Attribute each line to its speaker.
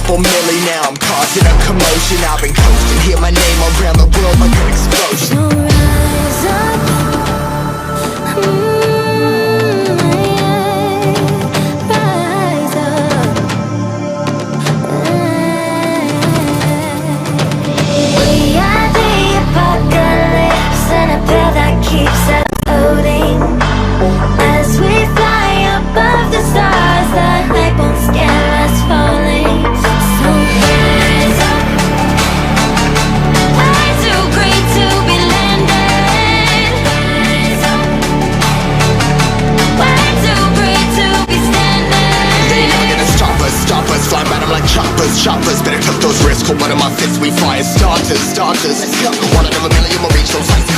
Speaker 1: couple milli now, I'm causing a commotion. I've been coasting, hear my name around the world like an explosion.
Speaker 2: So rise up, rise up. We are the apocalypse, and a pill that keeps us floating. As we fly above the stars, the light won't scare us falling. So rise up, way too great to be landed. Rise up, way too great to be standing.
Speaker 1: They never gonna stop us, fly by them like choppers. Better cut those risks, hold one of my fists, we fire starters. Let's go, one out of a million, we'll reach those heights.